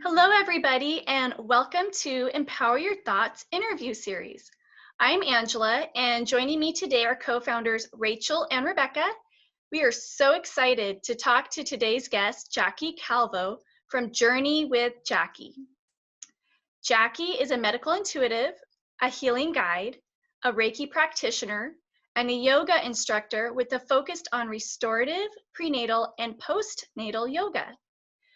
Hello, everybody, and welcome to Empower Your Thoughts interview series. I'm Angela, and joining me today are co-founders Rachel and Rebecca. We are so excited to talk to today's guest, Jackie Calvo from Journey with Jackie. Jackie is a medical intuitive, a healing guide, a Reiki practitioner, and a yoga instructor with a focus on restorative, prenatal, and postnatal yoga.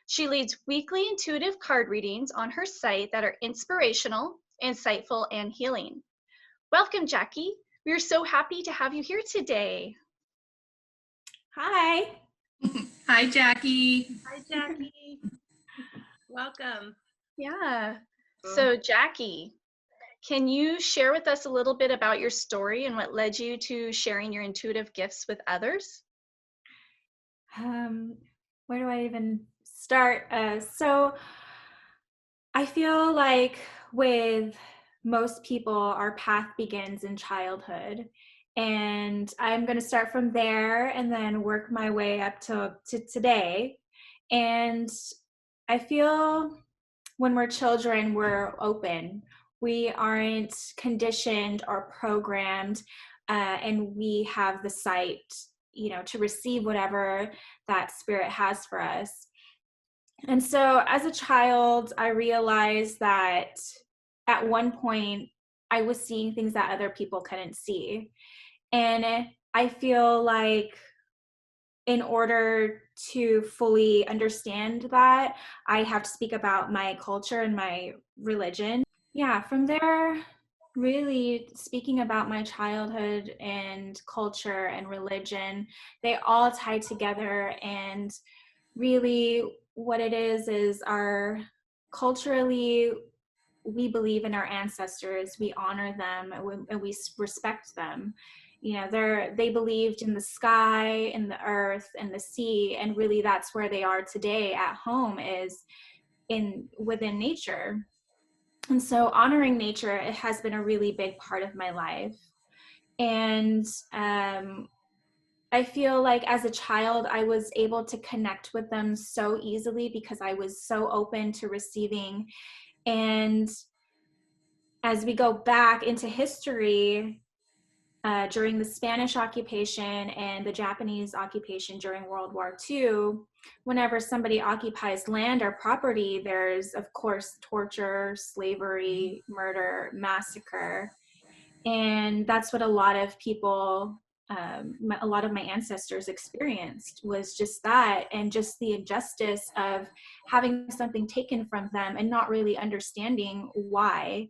She leads weekly intuitive card readings on her site that are inspirational, insightful, and healing. Welcome, Jackie. We are so happy to have you here today. Hi. Hi, Jackie. Hi, Jackie. Welcome. Yeah. So, Jackie, can you share with us a little bit about your story and what led you to sharing your intuitive gifts with others? Where do I even start? So I feel like with most people, our path begins in childhood. And I'm going to start from there and then work my way up to today. And I feel when we're children, we're open. We aren't conditioned or programmed, and we have the sight, to receive whatever that spirit has for us. And so as a child, I realized that at one point I was seeing things that other people couldn't see. And I feel like in order to fully understand that, I have to speak about my culture and my religion. Yeah, from there, really speaking about my childhood and culture and religion, they all tie together. And really what it is our culturally, we believe in our ancestors, we honor them, and we respect them. They believed in the sky and the earth and the sea, and really that's where they are today at home, is within nature. And so honoring nature, it has been a really big part of my life. And I feel like as a child, I was able to connect with them so easily because I was so open to receiving. And as we go back into history, during the Spanish occupation and the Japanese occupation during World War II, whenever somebody occupies land or property, there's, of course, torture, slavery, murder, massacre. And that's what a lot of people, a lot of my ancestors experienced, was just that, and just the injustice of having something taken from them and not really understanding why.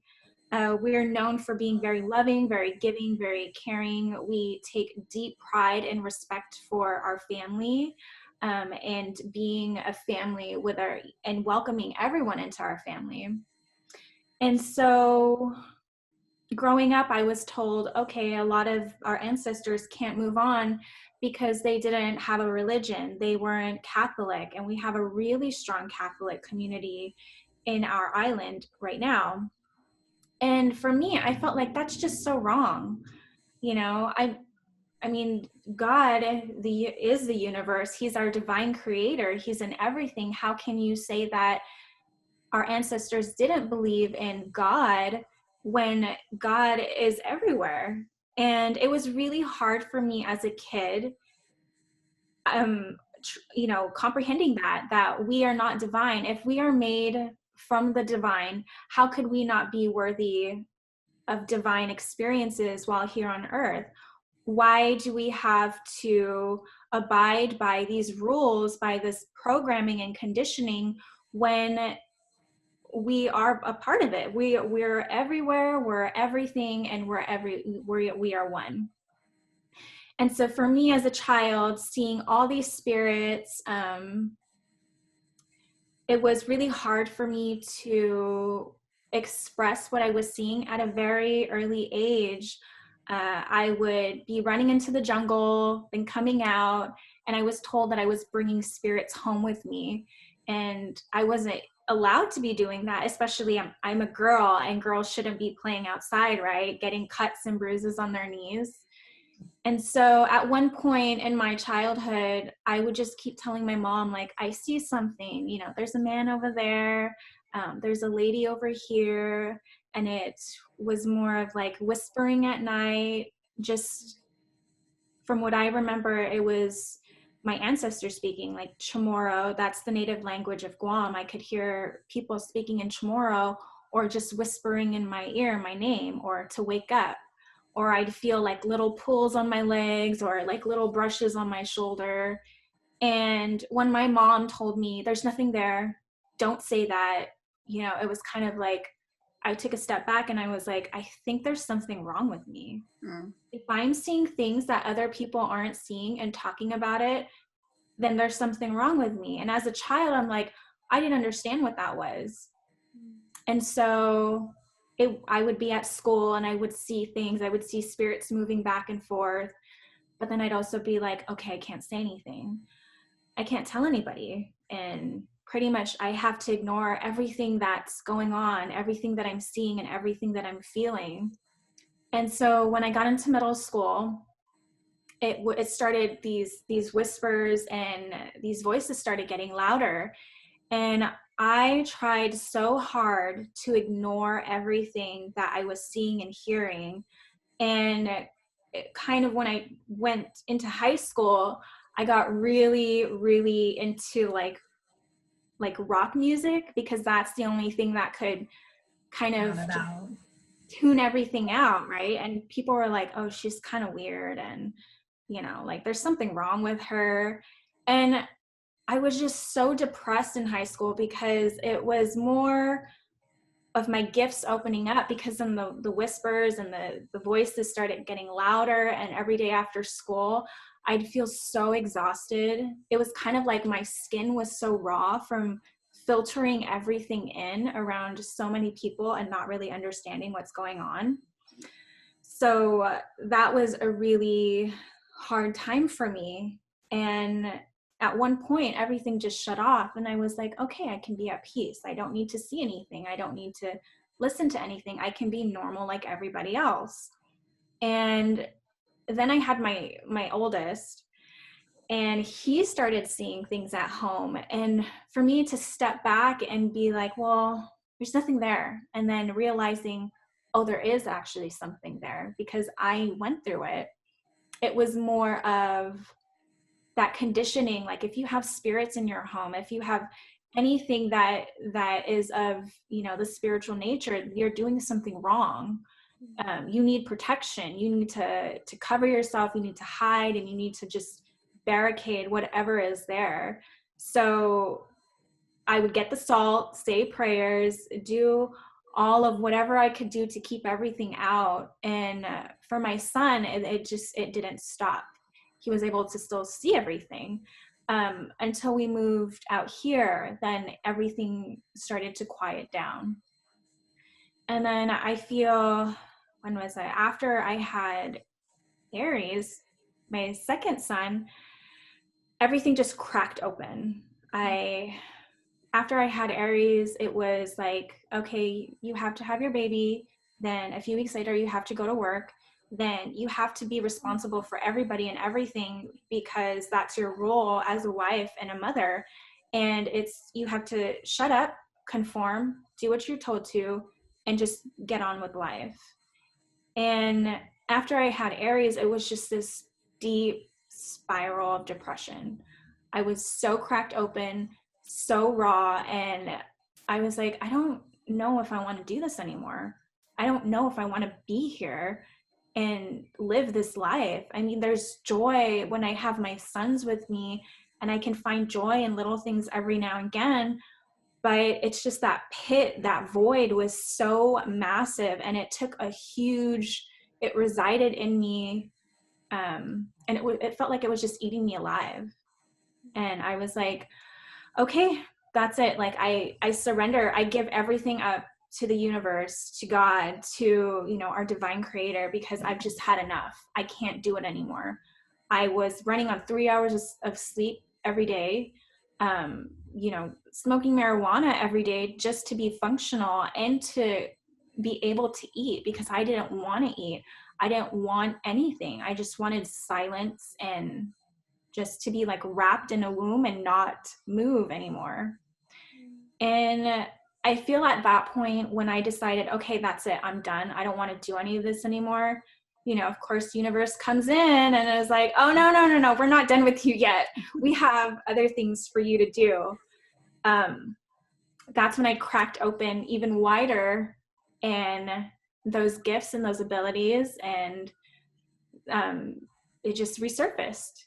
We're known for being very loving, very giving, very caring. We take deep pride and respect for our family, and being a family and welcoming everyone into our family. And so growing up, I was told, okay, a lot of our ancestors can't move on because they didn't have a religion. They weren't Catholic, and we have a really strong Catholic community in our island right now. And for me, I felt like that's just so wrong. I mean, God is the universe. He's our divine creator. He's in everything. How can you say that our ancestors didn't believe in God when God is everywhere? And it was really hard for me as a kid, comprehending that we are not divine. If we are made from the divine, how could we not be worthy of divine experiences while here on earth? Why do we have to abide by these rules, by this programming and conditioning, when we are a part of it? We're everywhere, we're everything, and we are one. And so for me as a child, seeing all these spirits, it was really hard for me to express what I was seeing at a very early age. I would be running into the jungle, then coming out, and I was told that I was bringing spirits home with me. And I wasn't allowed to be doing that, especially I'm a girl, and girls shouldn't be playing outside, right? Getting cuts and bruises on their knees. And so at one point in my childhood, I would just keep telling my mom, like, I see something, you know, there's a man over there, there's a lady over here. And it was more of like whispering at night. Just from what I remember, it was my ancestors speaking, like Chamorro. That's the native language of Guam. I could hear people speaking in Chamorro, or just whispering in my ear my name, or to wake up. Or I'd feel like little pulls on my legs, or like little brushes on my shoulder. And when my mom told me, there's nothing there, don't say that, you know, it was kind of like, I took a step back and I was like, I think there's something wrong with me. If I'm seeing things that other people aren't seeing and talking about it, then there's something wrong with me. And as a child, I'm like, I didn't understand what that was. And so I would be at school and I would see things, I would see spirits moving back and forth, but then I'd also be like, okay, I can't say anything. I can't tell anybody. And pretty much I have to ignore everything that's going on, everything that I'm seeing and everything that I'm feeling. And so when I got into middle school, it started, these whispers and these voices started getting louder. And I tried so hard to ignore everything that I was seeing and hearing. And it kind of, when I went into high school, I got really, really into like rock music, because that's the only thing that could kind of tune everything out, right? And people were like, oh, she's kind of weird, and you know, like there's something wrong with her. And I was just so depressed in high school, because it was more of my gifts opening up, because then the whispers and the voices started getting louder. And every day after school, I'd feel so exhausted. It was kind of like my skin was so raw from filtering everything in around so many people and not really understanding what's going on. So that was a really hard time for me. And at one point, everything just shut off. And I was like, okay, I can be at peace. I don't need to see anything. I don't need to listen to anything. I can be normal like everybody else. And then I had my oldest, and he started seeing things at home. And for me to step back and be like, well, there's nothing there. And then realizing, oh, there is actually something there, because I went through it. It was more of that conditioning. Like if you have spirits in your home, if you have anything that is of, you know, the spiritual nature, you're doing something wrong. You need protection. You need to cover yourself. You need to hide, and you need to just barricade whatever is there. So I would get the salt, say prayers, do all of whatever I could do to keep everything out. And for my son, it didn't stop. He was able to still see everything until we moved out here. Then everything started to quiet down. And then I feel, when was I? After I had Aries, my second son, everything just cracked open. After I had Aries, it was like, okay, you have to have your baby. Then a few weeks later, you have to go to work. Then you have to be responsible for everybody and everything, because that's your role as a wife and a mother. And you have to shut up, conform, do what you're told to, and just get on with life. And after I had Aries, it was just this deep spiral of depression. I was so cracked open, so raw, and I was like, I don't know if I want to do this anymore. I don't know if I want to be here and live this life. I mean, there's joy when I have my sons with me, and I can find joy in little things every now and again. But it's just that pit, that void was so massive, and it took it resided in me. And it felt like it was just eating me alive. And I was like, okay, that's it. Like I surrender, I give everything up to the universe, to God, to, you know, our divine creator, because I've just had enough. I can't do it anymore. I was running on 3 hours of sleep every day, you know, smoking marijuana every day just to be functional and to be able to eat, because I didn't want to eat. I didn't want anything. I just wanted silence and just to be like wrapped in a womb and not move anymore. And I feel at that point when I decided, okay, that's it, I'm done. I don't want to do any of this anymore. You know, of course, universe comes in and is like, oh, no, we're not done with you yet. We have other things for you to do. That's when I cracked open even wider and those gifts and those abilities, and it just resurfaced.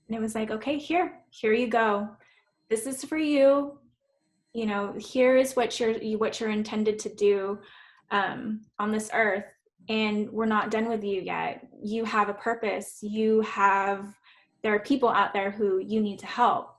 And it was like, okay, here you go. This is for you. You know, here is what you're intended to do on this earth, and we're not done with you yet. You have a purpose. There are people out there who you need to help.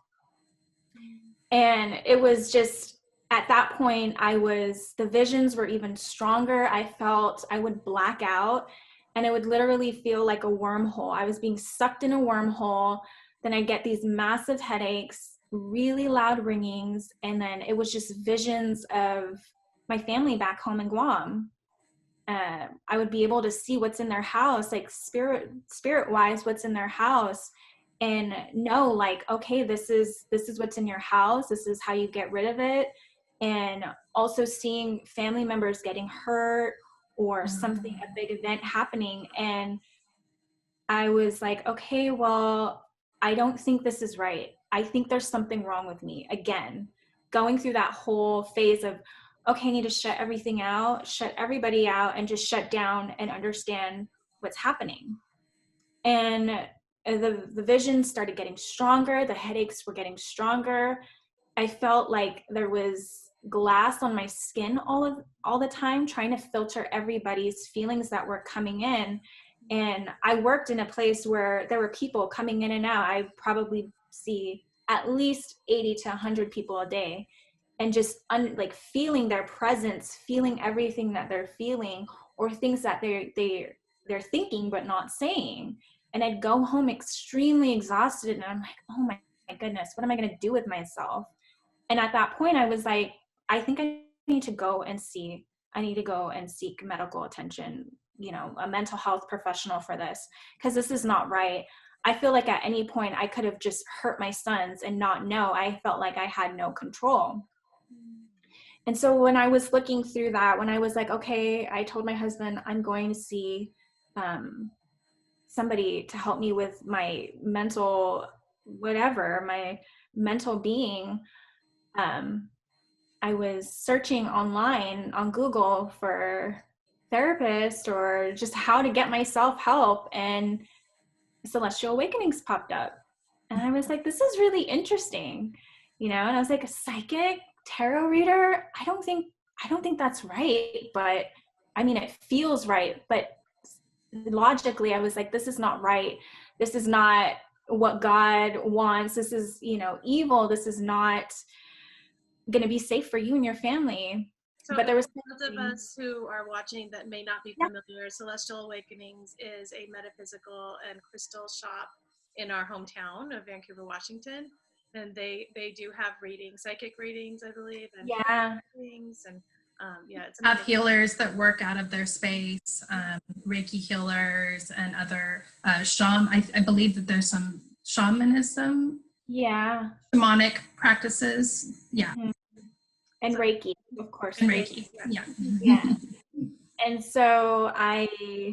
And it was just at that point, the visions were even stronger. I felt I would black out and it would literally feel like a wormhole. I was being sucked in a wormhole. Then I get these massive headaches, really loud ringings. And then it was just visions of my family back home in Guam. I would be able to see what's in their house, like spirit wise, what's in their house, and know like, okay, this is what's in your house. This is how you get rid of it. And also seeing family members getting hurt or something, a big event happening. And I was like, okay, well, I don't think this is right. I think there's something wrong with me. Again, going through that whole phase of, okay, I need to shut everything out, shut everybody out, and just shut down and understand what's happening. And the visions started getting stronger. The headaches were getting stronger. I felt like there was glass on my skin all the time, trying to filter everybody's feelings that were coming in. And I worked in a place where there were people coming in and out. I probably see at least 80 to 100 people a day, and just like feeling their presence, feeling everything that they're feeling, or things that they're thinking but not saying. And I'd go home extremely exhausted, and I'm like, oh my goodness, what am I going to do with myself? And at that point, I was like, I think I need to go and seek medical attention, you know, a mental health professional for this, because this is not right. I feel like at any point I could have just hurt my sons and not know. I felt like I had no control. And so when I was looking through that, when I was like, okay, I told my husband, I'm going to see somebody to help me with my mental, my mental being. I was searching online on Google for therapist or just how to get myself help, and Celestial Awakenings popped up. And I was like, this is really interesting, you know? And I was like, a psychic tarot reader? I don't think that's right, but I mean, it feels right. But logically, I was like, this is not right. This is not what God wants. This is, you know, evil. This is not going to be safe for you and your family. So but there was those of us who are watching that may not be familiar, Celestial Awakenings is a metaphysical and crystal shop in our hometown of Vancouver, Washington. And they do have readings, psychic readings, I believe, and readings, and it's have healers that work out of their space, reiki healers and other I believe that there's some shamanism, shamanic practices, and reiki, of course, and reiki. And so I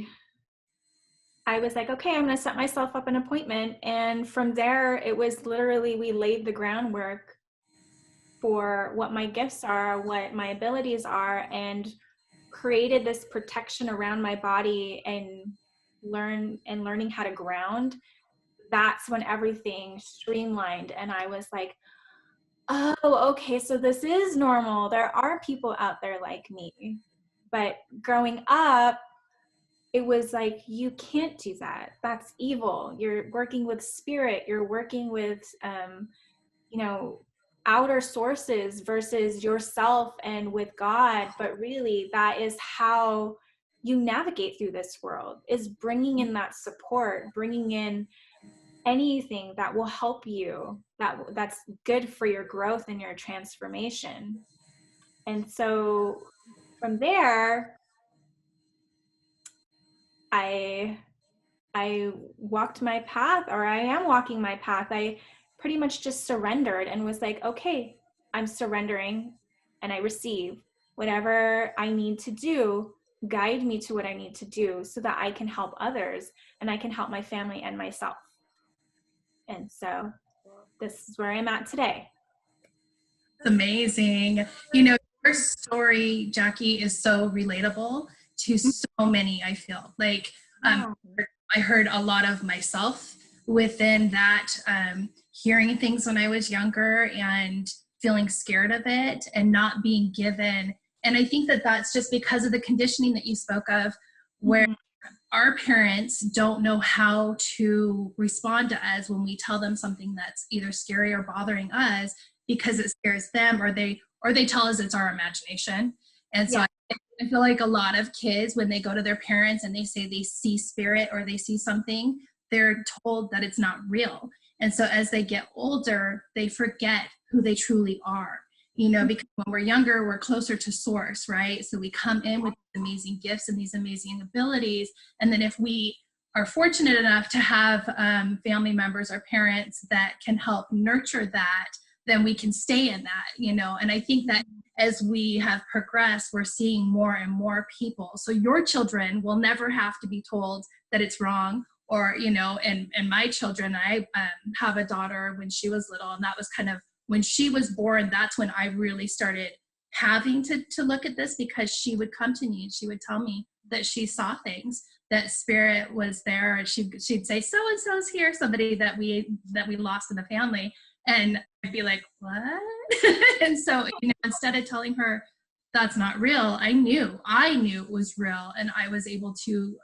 was like, okay, I'm going to set myself up an appointment. And from there, it was literally, we laid the groundwork for what my gifts are, what my abilities are, and created this protection around my body and learning how to ground. That's when everything streamlined. And I was like, oh, okay, so this is normal. There are people out there like me. But growing up, it was like, you can't do that. That's evil. You're working with spirit. You're working with, outer sources versus yourself and with God. But really, that is how you navigate through this world, is bringing in that support, bringing in anything that will help you, that's good for your growth and your transformation. And so from there, I walked my path, or I am walking my path. I pretty much just surrendered and was like, okay, I'm surrendering, and I receive whatever I need to do. Guide me to what I need to do so that I can help others and I can help my family and myself. And so this is where I'm at today. Amazing. You know, your story, Jackie, is so relatable to so many, I feel. Like, I heard a lot of myself within that, hearing things when I was younger and feeling scared of it and not being given. And I think that that's just because of the conditioning that you spoke of, where our parents don't know how to respond to us when we tell them something that's either scary or bothering us, because it scares them, or they tell us it's our imagination. And so I feel like a lot of kids, when they go to their parents and they say they see spirit or they see something, they're told that it's not real. And so as they get older, they forget who they truly are, you know, because when we're younger, we're closer to source, right? So we come in with amazing gifts and these amazing abilities. And then if we are fortunate enough to have family members or parents that can help nurture that, then we can stay in that, you know. And I think that as we have progressed, we're seeing more and more people. So your children will never have to be told that it's wrong, or, you know, and my children, I have a daughter when she was little, and that was kind of when she was born, that's when I really started having to look at this, because she would come to me and she would tell me that she saw things, that spirit was there, and she'd say, so-and-so's here, somebody that we lost in the family. And I'd be like, what? And so, you know, instead of telling her that's not real, I knew it was real. And I was able to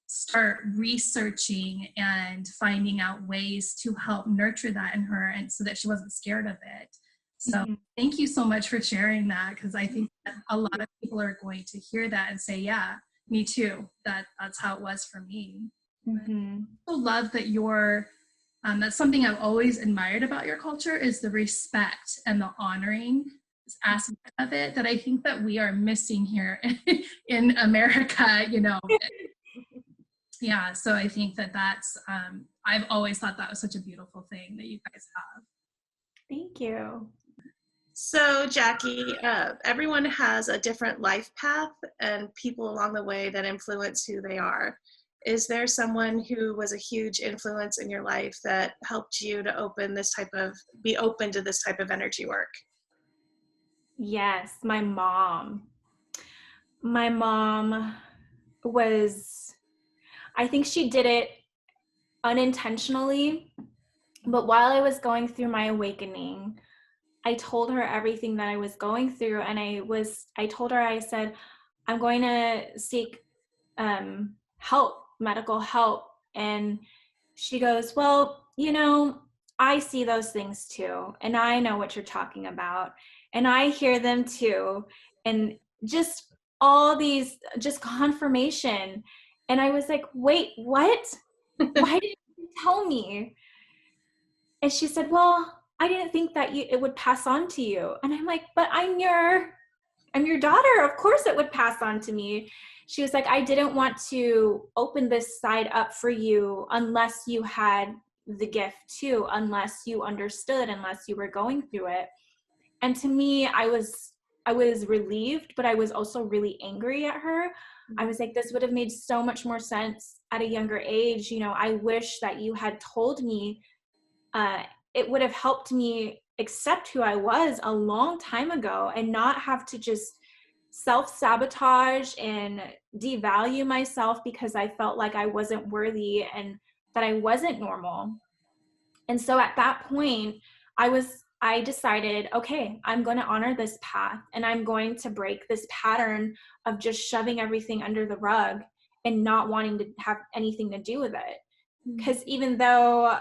start researching and finding out ways to help nurture that in her, and so that she wasn't scared of it. So thank you so much for sharing that, because I think that a lot of people are going to hear that and say, yeah, me too. That's how it was for me. I also love that you're that's something I've always admired about your culture, is the respect and the honoring aspect of it, that I think that we are missing here in America, you know. Yeah, so I think that that's, I've always thought that was such a beautiful thing that you guys have. Thank you. So Jackie, everyone has a different life path and people along the way that influence who they are. Is there someone who was a huge influence in your life that helped you to be open to this type of energy work? Yes, my mom. My mom was, I think she did it unintentionally, but while I was going through my awakening, I told her everything that I was going through, and I told her, I said, I'm going to seek help, medical help. And she goes, well, you know, I see those things too, and I know what you're talking about, and I hear them too, and just all these, just confirmation. And I was like, wait, what? Why didn't you tell me? And she said, well, I didn't think that it would pass on to you. And I'm like, but I'm your daughter. Of course it would pass on to me. She was like, I didn't want to open this side up for you unless you had the gift too, unless you understood, unless you were going through it. And to me, I was relieved, but I was also really angry at her. I was like, this would have made so much more sense at a younger age. You know, I wish that you had told me. It would have helped me accept who I was a long time ago and not have to just self-sabotage and devalue myself because I felt like I wasn't worthy and that I wasn't normal. And so at that point, I decided, okay, I'm going to honor this path, and I'm going to break this pattern of just shoving everything under the rug and not wanting to have anything to do with it. Because even though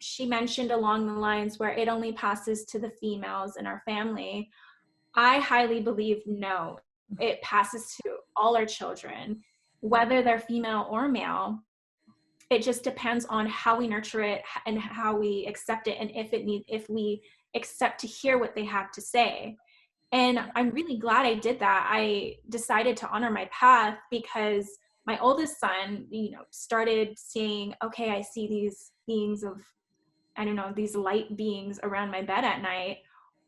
she mentioned along the lines where it only passes to the females in our family, I highly believe no, it passes to all our children, whether they're female or male. It just depends on how we nurture it and how we accept it, and if we accept to hear what they have to say. And I'm really glad I did that. I decided to honor my path because my oldest son, started seeing, okay, I see these beings of, I don't know, these light beings around my bed at night,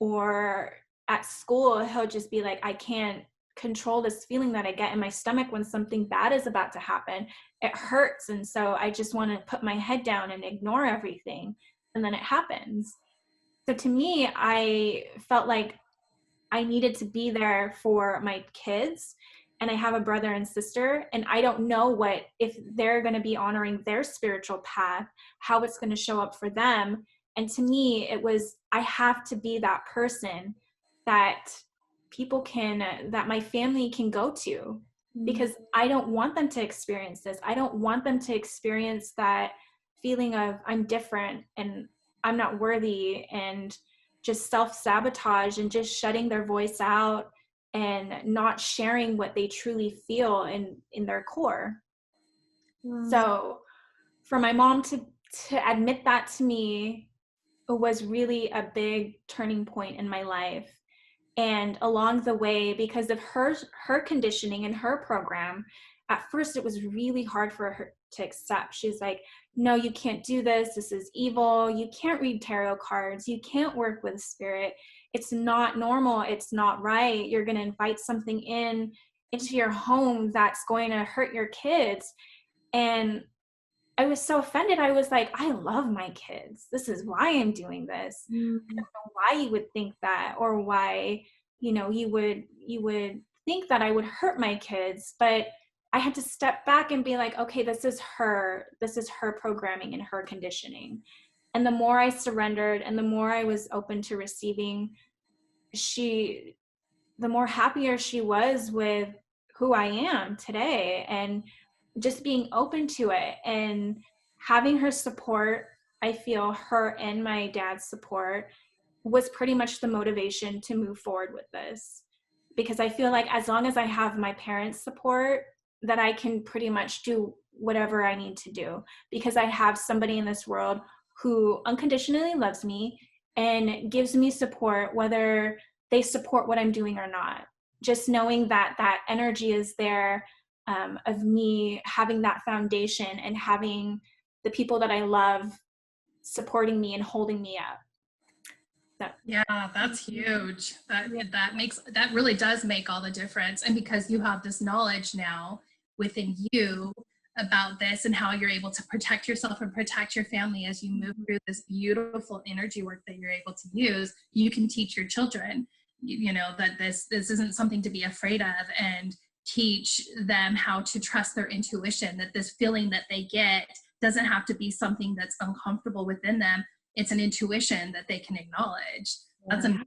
or at school, he'll just be like, I can't control this feeling that I get in my stomach when something bad is about to happen. It hurts. And so I just want to put my head down and ignore everything. And then it happens. So to me, I felt like I needed to be there for my kids. And I have a brother and sister, and I don't know if they're going to be honoring their spiritual path, how it's going to show up for them. And to me, it was, I have to be that person that that my family can go to, because I don't want them to experience this. I don't want them to experience that feeling of I'm different and I'm not worthy, and just self-sabotage and just shutting their voice out and not sharing what they truly feel in their core. So for my mom to admit that to me was really a big turning point in my life. And along the way, because of her conditioning and her program, at first it was really hard for her to accept. She's like, no, you can't do this. This is evil. You can't read tarot cards. You can't work with spirit. It's not normal. It's not right. You're going to invite something into your home that's going to hurt your kids. And I was so offended. I was like, I love my kids. This is why I'm doing this. I don't know why you would think that, or why, you would think that I would hurt my kids. But I had to step back and be like, okay, this is her programming and her conditioning. And the more I surrendered and the more I was open to receiving, the more happier she was with who I am today, and just being open to it and having her support. I feel her and my dad's support was pretty much the motivation to move forward with this, because I feel like as long as I have my parents' support, that I can pretty much do whatever I need to do, because I have somebody in this world who unconditionally loves me and gives me support, whether they support what I'm doing or not. Just knowing that that energy is there, of me having that foundation and having the people that I love supporting me and holding me up. Yeah, that's huge. That really does make all the difference. And because you have this knowledge now within you about this and how you're able to protect yourself and protect your family as you move through this beautiful energy work that you're able to use, you can teach your children, that this isn't something to be afraid of, and teach them how to trust their intuition, that this feeling that they get doesn't have to be something that's uncomfortable within them. It's an intuition that they can acknowledge. That's amazing.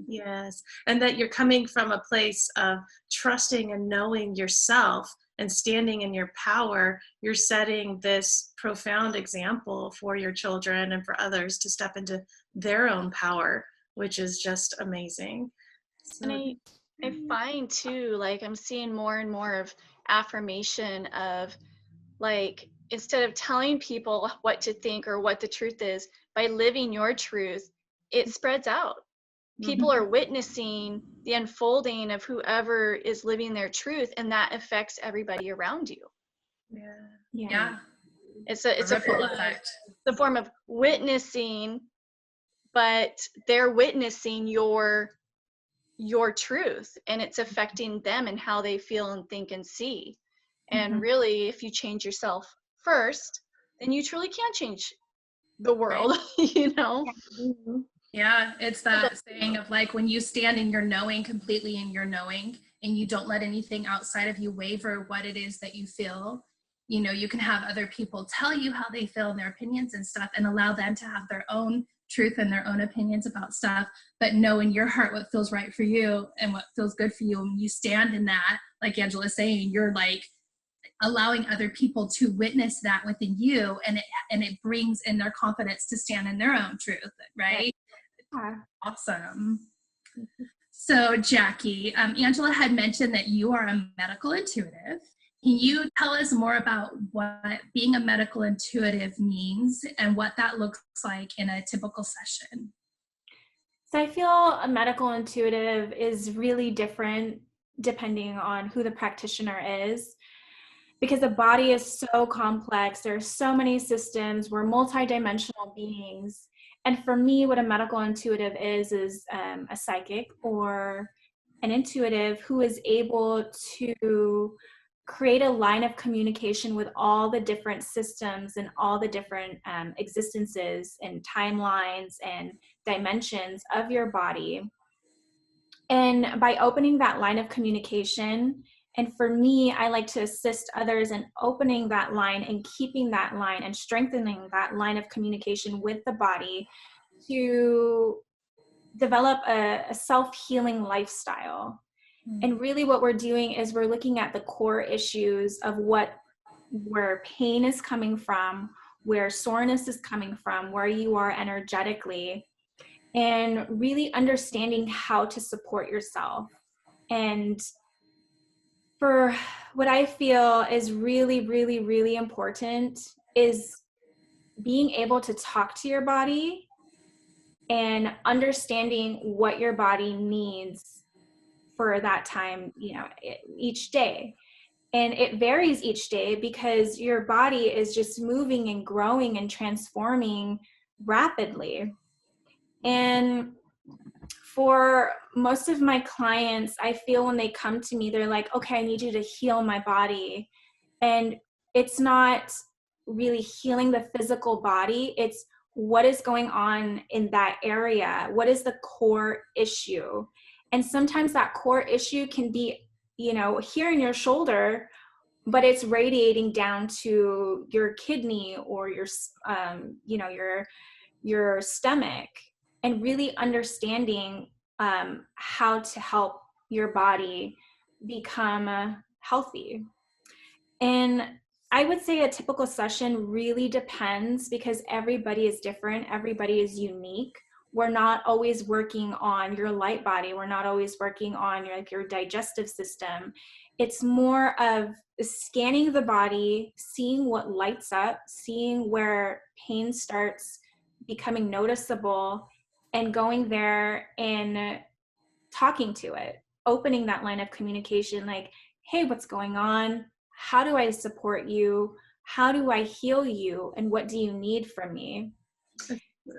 Yes. And that you're coming from a place of trusting and knowing yourself and standing in your power. You're setting this profound example for your children and for others to step into their own power, which is just amazing. So, and I find too, like I'm seeing more and more of affirmation of, like, instead of telling people what to think or what the truth is, by living your truth, it spreads out. People are witnessing the unfolding of whoever is living their truth, and that affects everybody around you. Yeah. It's a ripple effect. The form of witnessing, but they're witnessing your truth, and it's affecting them and how they feel and think and see. And really, if you change yourself first, then you truly can change the world. Right. Yeah, it's that saying of, like, when you stand in your knowing, completely in your knowing, and you don't let anything outside of you waver what it is that you feel, you can have other people tell you how they feel and their opinions and stuff, and allow them to have their own truth and their own opinions about stuff, but know in your heart what feels right for you and what feels good for you. And you stand in that, like Angela's saying, you're like allowing other people to witness that within you, and it brings in their confidence to stand in their own truth, right? Yeah. Awesome. So Jackie, Angela had mentioned that you are a medical intuitive. Can you tell us more about what being a medical intuitive means and what that looks like in a typical session? So I feel a medical intuitive is really different depending on who the practitioner is. because the body is so complex. There are so many systems. We're multidimensional beings. And for me, what a medical intuitive is a psychic or an intuitive who is able to create a line of communication with all the different systems and all the different existences and timelines and dimensions of your body. And by opening that line of communication, and for me, I like to assist others in opening that line and keeping that line and strengthening that line of communication with the body to develop a self-healing lifestyle. And really what we're doing is we're looking at the core issues of where pain is coming from, where soreness is coming from, where you are energetically, and really understanding how to support yourself. And for what I feel is really, really, really important is being able to talk to your body and understanding what your body needs for that time, each day. And it varies each day because your body is just moving and growing and transforming rapidly. And for most of my clients, I feel when they come to me, they're like, okay, I need you to heal my body. And it's not really healing the physical body. It's what is going on in that area. What is the core issue? And sometimes that core issue can be, here in your shoulder, but it's radiating down to your kidney or your stomach, and really understanding how to help your body become healthy. And I would say a typical session really depends because everybody is different. Everybody is unique. We're not always working on your light body. We're not always working on your digestive system. It's more of scanning the body, seeing what lights up, seeing where pain starts becoming noticeable, and going there and talking to it, opening that line of communication, like, hey, what's going on? How do I support you? How do I heal you? And what do you need from me?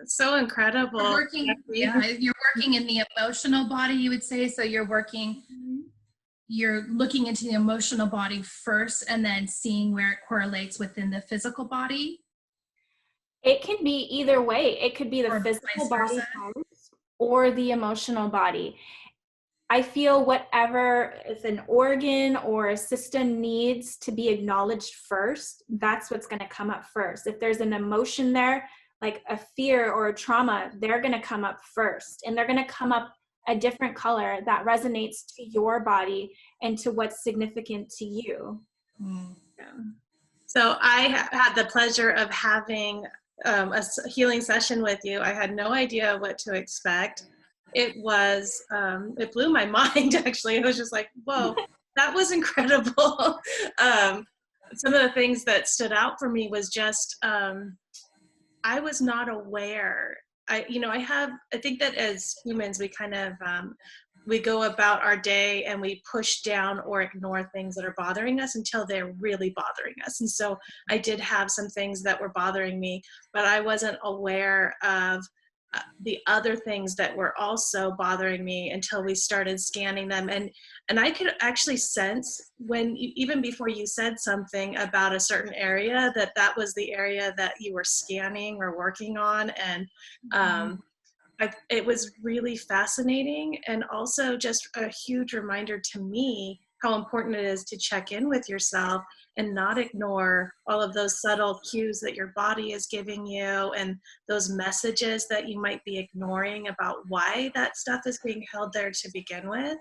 It's so incredible. You're working in the emotional body, you would say. So you're looking into the emotional body first and then seeing where it correlates within the physical body. It can be either way. It could be the physical body first or the emotional body. I feel whatever if an organ or a system needs to be acknowledged first, that's what's going to come up first. If there's an emotion there, like a fear or a trauma, they're going to come up first, and they're going to come up a different color that resonates to your body and to what's significant to you. Yeah. So I had the pleasure of having a healing session with you. I had no idea what to expect. It blew my mind, actually. It was just like, whoa, that was incredible. Some of the things that stood out for me was just, I was not aware. I think that as humans, we kind of, we go about our day and we push down or ignore things that are bothering us until they're really bothering us. And so I did have some things that were bothering me, but I wasn't aware of the other things that were also bothering me until we started scanning them. And I could actually sense even before you said something about a certain area, that was the area that you were scanning or working on. And it was really fascinating, and also just a huge reminder to me how important it is to check in with yourself and not ignore all of those subtle cues that your body is giving you and those messages that you might be ignoring about why that stuff is being held there to begin with.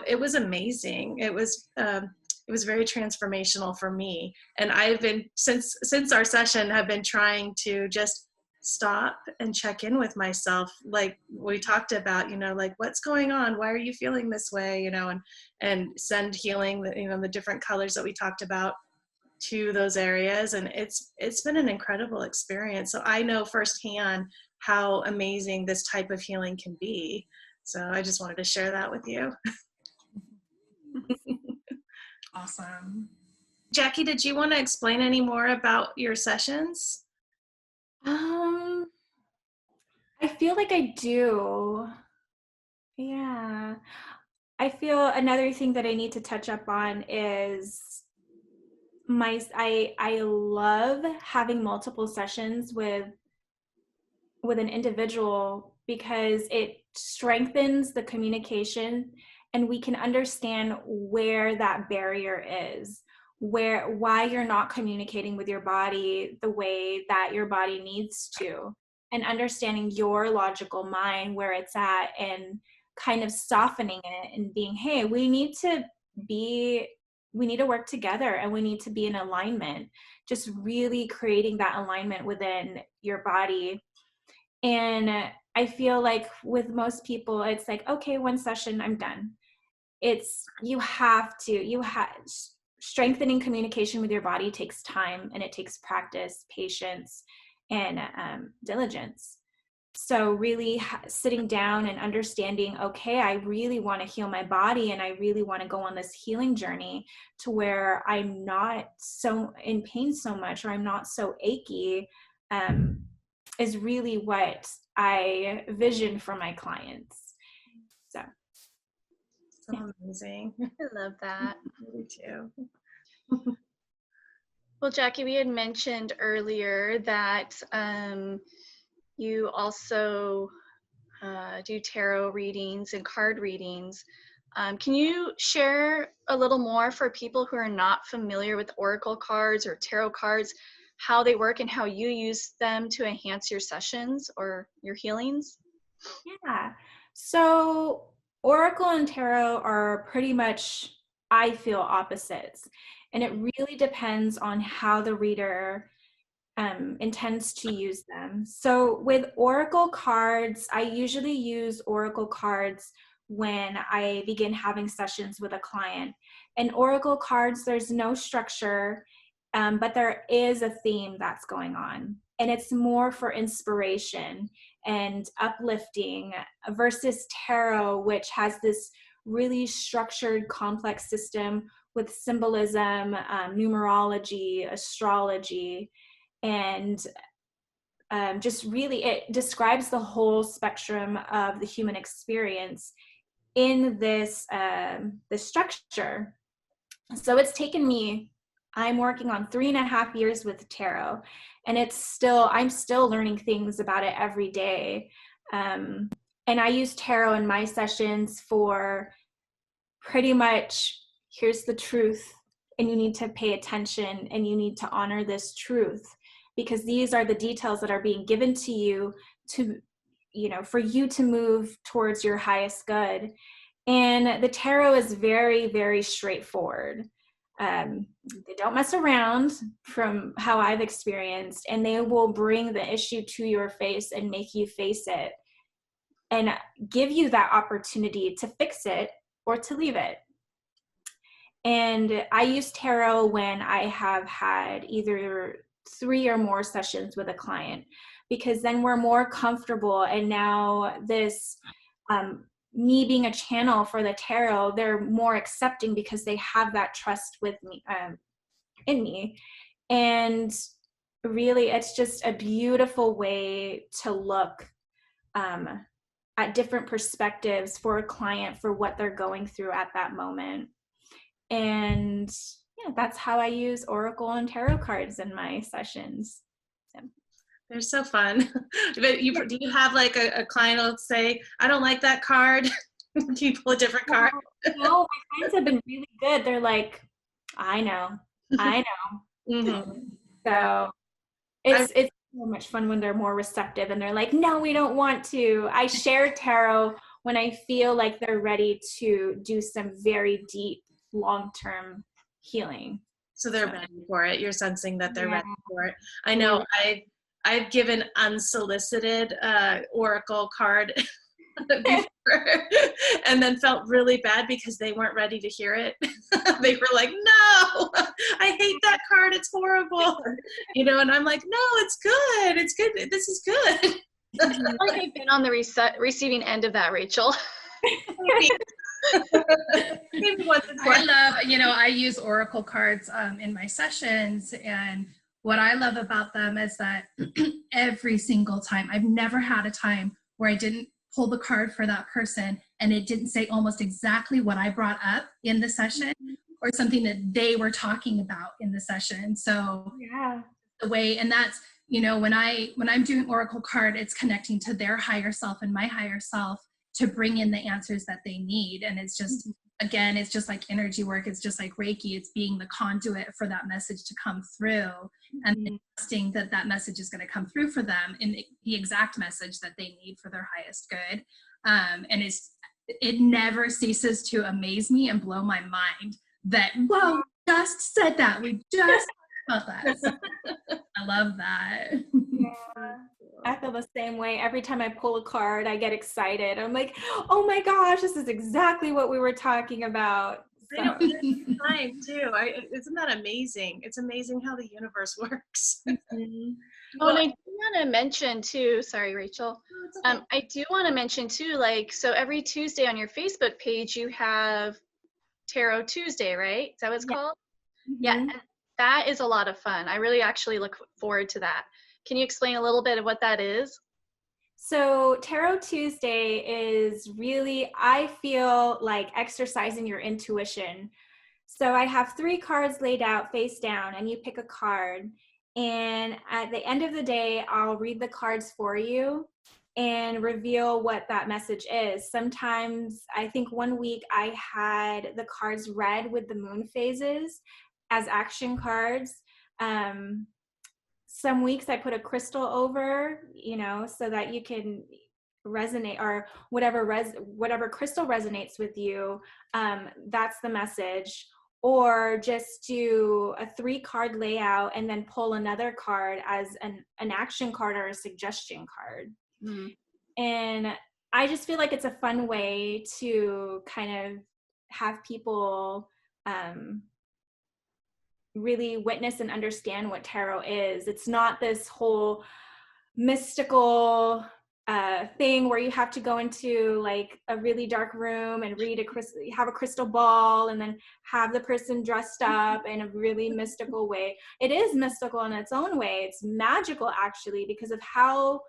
It was amazing. It was very transformational for me. And I've been, since our session, have been trying to just stop and check in with myself, like we talked about, like, what's going on, why are you feeling this way, and send healing, the different colors that we talked about to those areas. And it's been an incredible experience. So I know firsthand how amazing this type of healing can be. So I just wanted to share that with you. Awesome. Jackie, did you want to explain any more about your sessions? I feel like I do. Yeah. I feel another thing that I need to touch up on is I love having multiple sessions with an individual because it strengthens the communication and we can understand where that barrier is, why you're not communicating with your body the way that your body needs to, and understanding your logical mind where it's at, and kind of softening it and being, hey, we need to work together and we need to be in alignment. Just really creating that alignment within your body. And I feel like with most people, it's like, okay, one session, I'm done. Strengthening communication with your body takes time, and it takes practice, patience, and diligence. So really sitting down and understanding, okay, I really want to heal my body and I really want to go on this healing journey to where I'm not so in pain so much, or I'm not so achy, is really what I vision for my clients. So amazing. I love that. Me too. Well, Jackie, we had mentioned earlier that you also do tarot readings and card readings. Can you share a little more for people who are not familiar with oracle cards or tarot cards, how they work and how you use them to enhance your sessions or your healings? yeah, so oracle and tarot are pretty much, I feel, opposites, and it really depends on how the reader intends to use them. So with oracle cards, I usually use oracle cards when I begin having sessions with a client. And oracle cards, there's no structure, but there is a theme that's going on. And it's more for inspiration and uplifting versus tarot, which has this really structured, complex system with symbolism, numerology, astrology, and just really it describes the whole spectrum of the human experience in this structure. So it's taken me, I'm working on 3.5 years with tarot, and I'm still learning things about it every day. And I use tarot in my sessions for pretty much, here's the truth, and you need to pay attention and you need to honor this truth, because these are the details that are being given to you to, for you to move towards your highest good. And the tarot is very, very straightforward. They don't mess around from how I've experienced, and they will bring the issue to your face and make you face it and give you that opportunity to fix it or to leave it. And I use tarot when I have had either 3 or more sessions with a client, because then we're more comfortable. And now this, me being a channel for the tarot, they're more accepting because they have that trust with me, in me. And really, it's just a beautiful way to look at different perspectives for a client for what they're going through at that moment. And yeah, that's how I use oracle and tarot cards in my sessions. So. They're so fun. But do you have like a client will say, I don't like that card? Do you pull a different card? No, my clients have been really good. They're like, I know. Mm-hmm. So it's so much fun when they're more receptive and they're like, no, we don't want to. I share tarot when I feel like they're ready to do some very deep, long-term healing. So they're ready for it. You're sensing that they're ready for it. I know I've given unsolicited oracle card before, and then felt really bad because they weren't ready to hear it. They were like, no, I hate that card, it's horrible, and I'm like, no, it's good, this is good. I feel like I've been on the receiving end of that, Rachel. Maybe once in a while. I love, I use oracle cards in my sessions, and what I love about them is that every single time, I've never had a time where I didn't pull the card for that person and it didn't say almost exactly what I brought up in the session or something that they were talking about in the session. So yeah, the way, and that's, when I'm doing oracle card, it's connecting to their higher self and my higher self to bring in the answers that they need. And it's just, again, it's just like energy work. It's just like Reiki. It's being the conduit for that message to come through and trusting that that message is going to come through for them in the exact message that they need for their highest good. And it never ceases to amaze me and blow my mind that, whoa, we just said that. We just about that. So I love that. yeah. I feel the same way. Every time I pull a card, I get excited. I'm like, oh my gosh, this is exactly what we were talking about. I know, it's time too. Isn't that amazing? It's amazing how the universe works. Well, and I do want to mention too, sorry, Rachel. Okay. I do want to mention too, like, so every Tuesday on your Facebook page, you have Tarot Tuesday, right? Is that what it's called? Yeah, and that is a lot of fun. I really actually look forward to that. Can you explain a little bit of what that is? So Tarot Tuesday is really, I feel like exercising your intuition. So I have 3 cards laid out face down and you pick a card. And at the end of the day, I'll read the cards for you and reveal what that message is. Sometimes, I think one week I had the cards read with the moon phases as action cards. Some weeks I put a crystal over, so that you can resonate, or whatever crystal resonates with you, that's the message. Or just do a 3-card layout and then pull another card as an action card or a suggestion card. And I just feel like it's a fun way to kind of have people really witness and understand what tarot is. It's not this whole mystical thing where you have to go into like a really dark room and have a crystal ball and then have the person dressed up in a really mystical way. It is mystical in its own way. It's magical actually because of how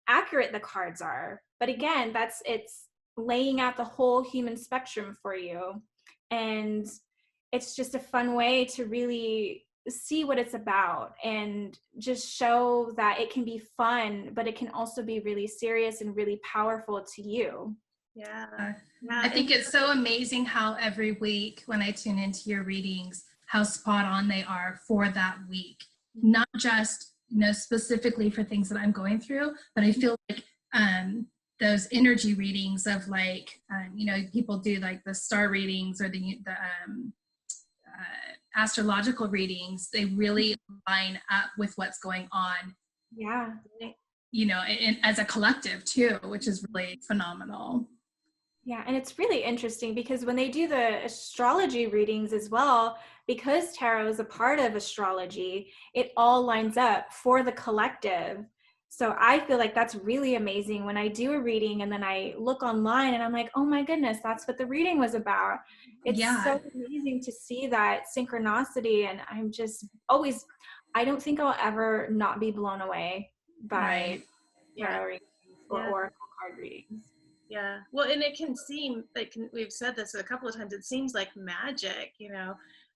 accurate the cards are. But again, it's laying out the whole human spectrum for you. And it's just a fun way to really see what it's about and just show that it can be fun, but it can also be really serious and really powerful to you. Yeah. I think it's so amazing how every week when I tune into your readings, how spot on they are for that week. Not just, specifically for things that I'm going through, but I feel like those energy readings of like, people do like the star readings or the astrological readings, they really line up with what's going on. Yeah. As a collective too, which is really phenomenal. Yeah, and it's really interesting because when they do the astrology readings as well, because tarot is a part of astrology, it all lines up for the collective. So I feel like that's really amazing when I do a reading and then I look online and I'm like, oh my goodness, that's what the reading was about. It's so amazing to see that synchronicity. And I'm just always, I don't think I'll ever not be blown away by tarot readings or oracle card readings. Yeah. Well, and it can seem like, we've said this a couple of times, it seems like magic,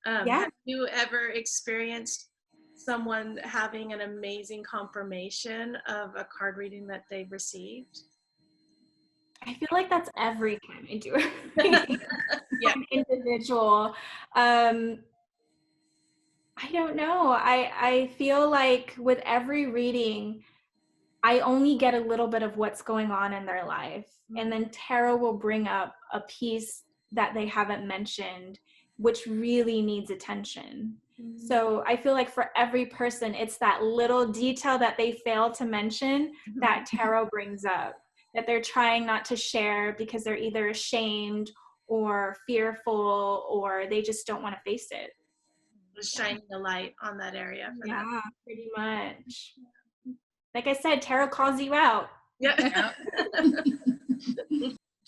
Have you ever experienced someone having an amazing confirmation of a card reading that they've received? I feel like that's every time I do it. An individual. I don't know. I feel like with every reading, I only get a little bit of what's going on in their life. And then tarot will bring up a piece that they haven't mentioned, which really needs attention. So I feel like for every person, it's that little detail that they fail to mention that tarot brings up, that they're trying not to share because they're either ashamed or fearful or they just don't want to face it. Just shining the light on that area. Yeah, pretty much. Like I said, tarot calls you out. Yeah.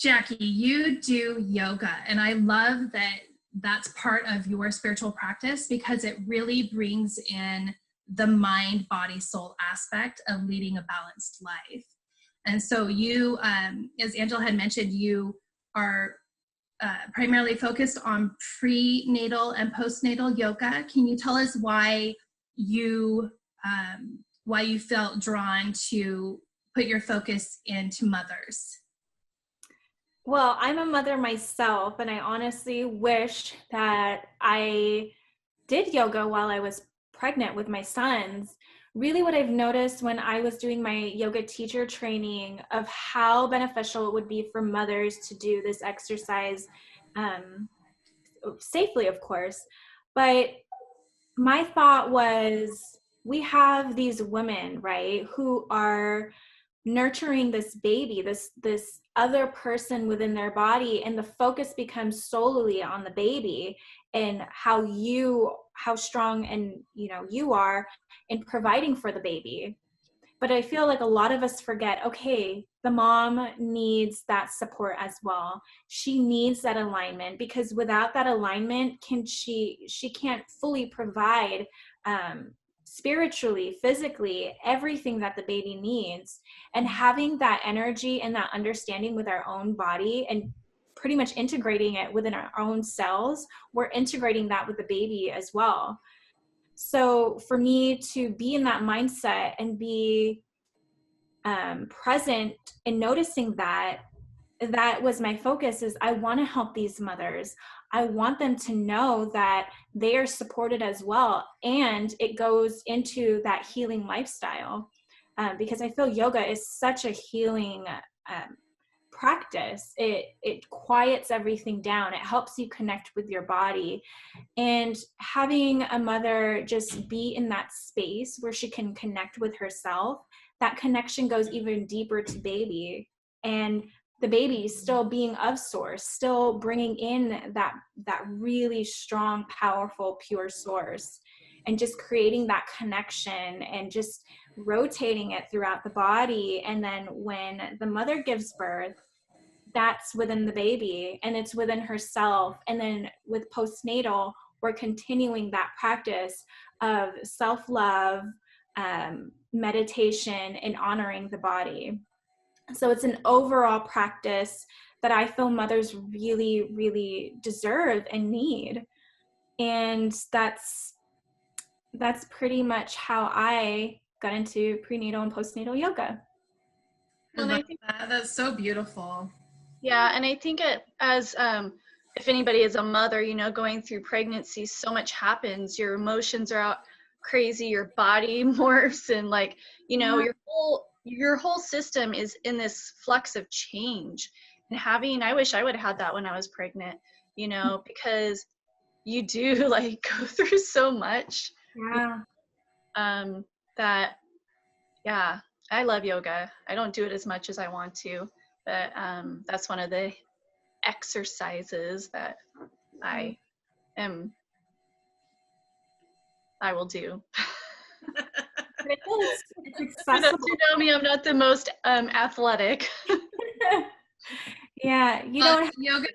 Jackie, you do yoga, and I love that that's part of your spiritual practice because it really brings in the mind, body, soul aspect of leading a balanced life. And so you, as Angela had mentioned, you are primarily focused on prenatal and postnatal yoga. Can you tell us why you felt drawn to put your focus into mothers? Well, I'm a mother myself, and I honestly wish that I did yoga while I was pregnant with my sons. Really, what I've noticed when I was doing my yoga teacher training of how beneficial it would be for mothers to do this exercise safely, of course. But my thought was, we have these women, right, who are nurturing this baby, this other person within their body, and the focus becomes solely on the baby and how strong and you are in providing for the baby. But I feel like a lot of us forget, okay, the mom needs that support as well. She needs that alignment, because without that alignment, she can't fully provide spiritually, physically, everything that the baby needs. And having that energy and that understanding with our own body and pretty much integrating it within our own cells, we're integrating that with the baby as well. So for me to be in that mindset and be present and noticing that was my focus, is I want to help these mothers. I want them to know that they are supported as well. And it goes into that healing lifestyle, because I feel yoga is such a healing practice. It quiets everything down. It helps you connect with your body. And having a mother just be in that space where she can connect with herself, that connection goes even deeper to baby. And the baby still being of source, still bringing in that really strong, powerful, pure source, and just creating that connection and just rotating it throughout the body. And then when the mother gives birth, that's within the baby and it's within herself. And then with postnatal, we're continuing that practice of self-love, meditation, and honoring the body. So it's an overall practice that I feel mothers really, really deserve and need. And that's pretty much how I got into prenatal and postnatal yoga. And I think that's so beautiful. Yeah, and I think as if anybody is a mother, going through pregnancy, so much happens. Your emotions are out crazy, your body morphs, and your whole system is in this flux of change. And I wish I would have had that when I was pregnant, because you do go through so much. Yeah. That, yeah, I love yoga. I don't do it as much as I want to, but that's one of the exercises that I will do. It's For those accessible. who know me, I'm not the most athletic. Yeah, you don't have yoga.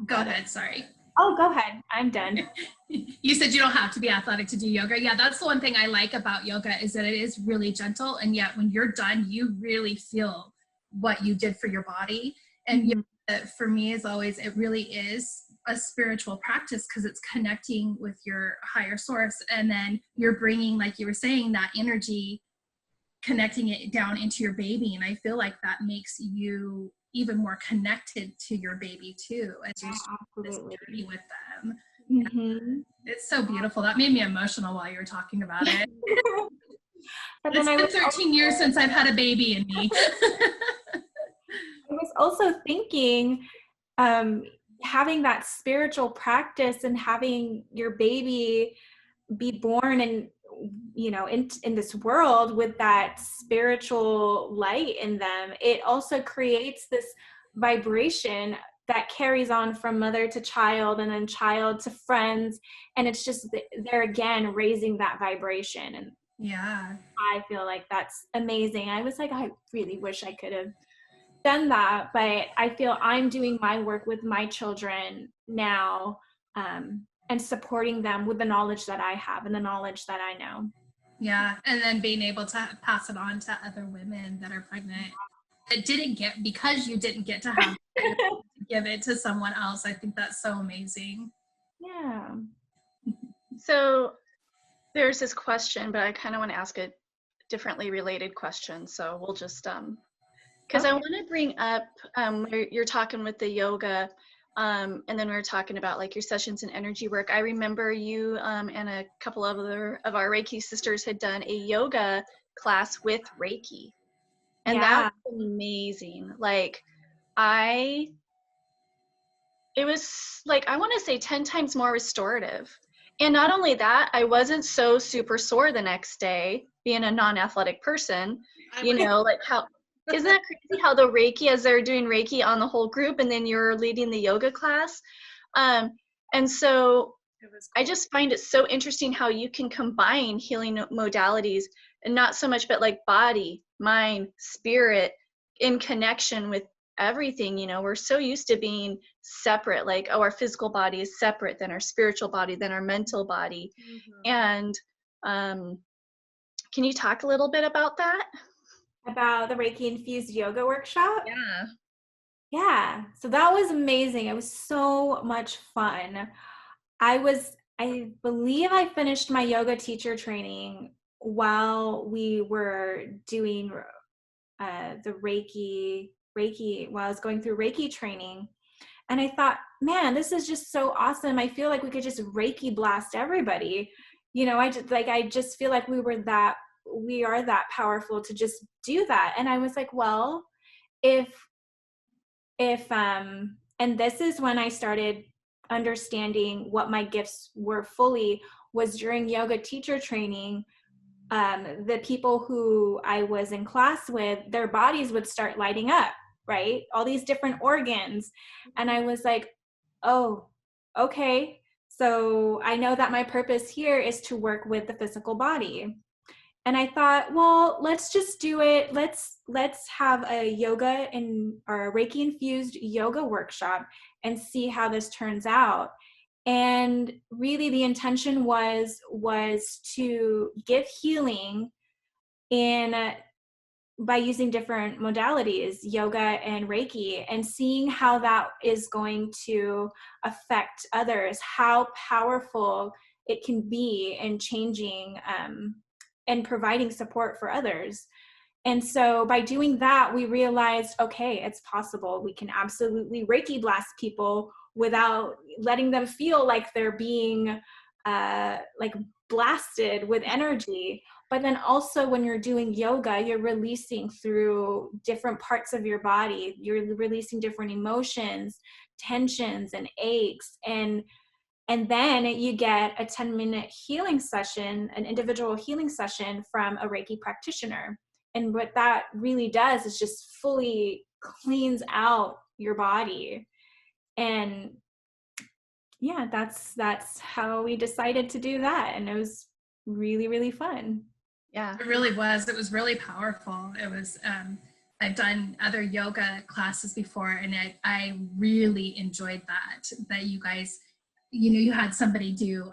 Go ahead. Sorry. Oh, go ahead. I'm done. You said you don't have to be athletic to do yoga. Yeah, that's the one thing I like about yoga, is that it is really gentle, and yet when you're done, you really feel what you did for your body. And yoga, for me, is always, it really is a spiritual practice because it's connecting with your higher source, and then you're bringing, like you were saying, that energy, connecting it down into your baby. And I feel like that makes you even more connected to your baby too, as you start this journey with them. Mm-hmm. It's so beautiful. That made me emotional while you were talking about it. But It's been 13 years since I've had a baby in me. I was also thinking, having that spiritual practice and having your baby be born and in this world with that spiritual light in them, it also creates this vibration that carries on from mother to child and then child to friends, and it's just they're again raising that vibration. And yeah, I feel like that's amazing. I was like, I really wish I could have done that, but I feel I'm doing my work with my children now, and supporting them with the knowledge that I have and the knowledge that I know. Yeah, and then being able to pass it on to other women that are pregnant that didn't get, because you didn't get to have it, give it to someone else. I think that's so amazing. Yeah. So there's this question, but I kind of want to ask a differently related question. So we'll just, because I want to bring up, where you're talking with the yoga, and then we were talking about like your sessions and energy work. I remember you and a couple of our Reiki sisters had done a yoga class with Reiki. And that was amazing. Like it was like, I want to say 10 times more restorative. And not only that, I wasn't so super sore the next day, being a non-athletic person, like how, isn't that crazy how the Reiki, as they're doing Reiki on the whole group and then you're leading the yoga class. And so cool. I just find it so interesting how you can combine healing modalities and not so much, but like body, mind, spirit in connection with everything. We're so used to being separate, like, oh, our physical body is separate than our spiritual body, than our mental body. And can you talk a little bit about that? About the Reiki infused yoga workshop? Yeah. Yeah. So that was amazing. It was so much fun. I believe I finished my yoga teacher training while we were doing the Reiki while I was going through Reiki training. And I thought, man, this is just so awesome. I feel like we could just Reiki blast everybody. I just feel like we are that powerful to just do that. And I was like, well, if and this is when I started understanding what my gifts were fully, was during yoga teacher training. The people who I was in class with, their bodies would start lighting up, right? All these different organs. And I was like, oh, okay. So I know that my purpose here is to work with the physical body. And I thought, well, let's just do it. Let's have a yoga or a Reiki infused yoga workshop and see how this turns out. And really the intention was to give healing by using different modalities, yoga and Reiki, and seeing how that is going to affect others, how powerful it can be in changing and providing support for others. And so by doing that, we realized, okay, it's possible. We can absolutely Reiki blast people without letting them feel like they're being like blasted with energy. But then also when you're doing yoga, you're releasing through different parts of your body. You're releasing different emotions, tensions, and aches. And then you get a 10-minute healing session, an individual healing session from a Reiki practitioner. And what that really does is just fully cleans out your body. And yeah, that's how we decided to do that. And it was really, really fun. Yeah, it really was. It was really powerful. It was, I've done other yoga classes before, and I really enjoyed that you guys, you had somebody do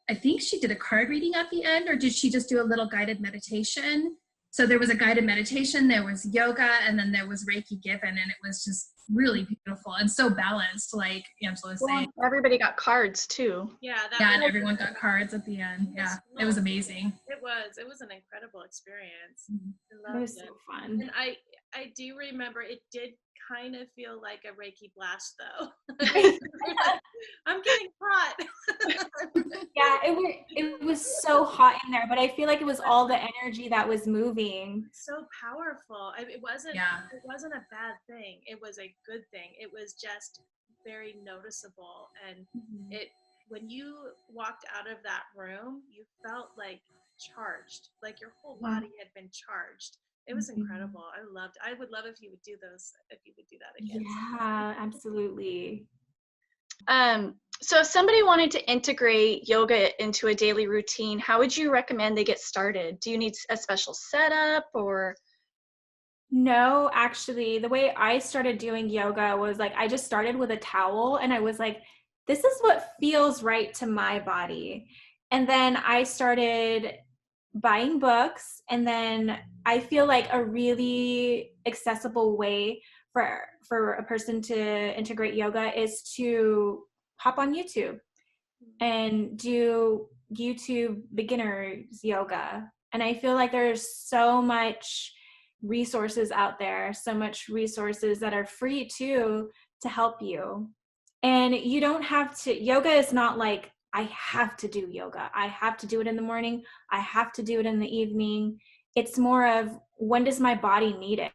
I think she did a card reading at the end, or did she just do a little guided meditation? So there was a guided meditation, there was yoga, and then there was Reiki given, and it was just really beautiful and so balanced, like Angela was saying. Everybody got cards too. Yeah, and everyone got cards at the end. Yeah, cool. It was amazing. It was an incredible experience. It was so fun. And I do remember it did kind of feel like a Reiki blast though. I'm getting hot. Yeah, it was so hot in there, but I feel like it was all the energy that was moving. So powerful. It wasn't a bad thing. It was a good thing. It was just very noticeable. And when you walked out of that room, you felt like charged, like your whole body had been charged. It was incredible. I would love if you would do that again. Yeah, absolutely. So if somebody wanted to integrate yoga into a daily routine, how would you recommend they get started? Do you need a special setup or? No, actually, the way I started doing yoga was like, I just started with a towel and I was like, this is what feels right to my body. And then I started buying books, and then I feel like a really accessible way for a person to integrate yoga is to hop on YouTube and do YouTube beginners yoga. And I feel like there's so much resources out there, so much resources that are free too to help you. And you don't have to, yoga is not like, I have to do yoga. I have to do it in the morning. I have to do it in the evening. It's more of, when does my body need it?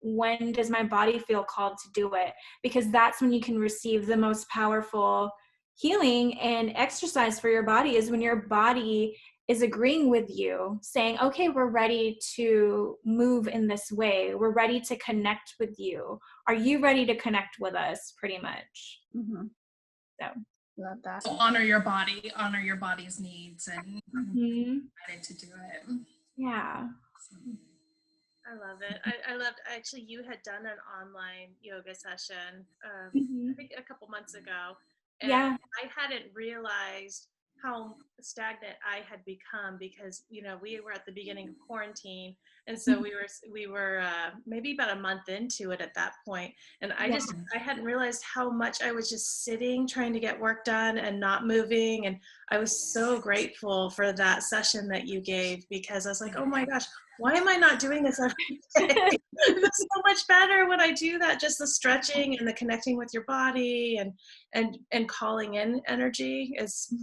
When does my body feel called to do it? Because that's when you can receive the most powerful healing and exercise for your body, is when your body is agreeing with you, saying, okay, we're ready to move in this way. We're ready to connect with you. Are you ready to connect with us? Pretty much. Mm-hmm. So love that. So honor your body, honor your body's needs, and ready to do it. Yeah. I love it. I loved, actually, you had done an online yoga session, I think a couple months ago. And Yeah. I hadn't realized how stagnant I had become because, you know, we were at the beginning of quarantine. And so we were maybe about a month into it at that point. And I hadn't realized how much I was just sitting, trying to get work done and not moving. And I was so grateful for that session that you gave, because I was like, oh my gosh, why am I not doing this every day? It's so much better when I do that, just the stretching and the connecting with your body and calling in energy is,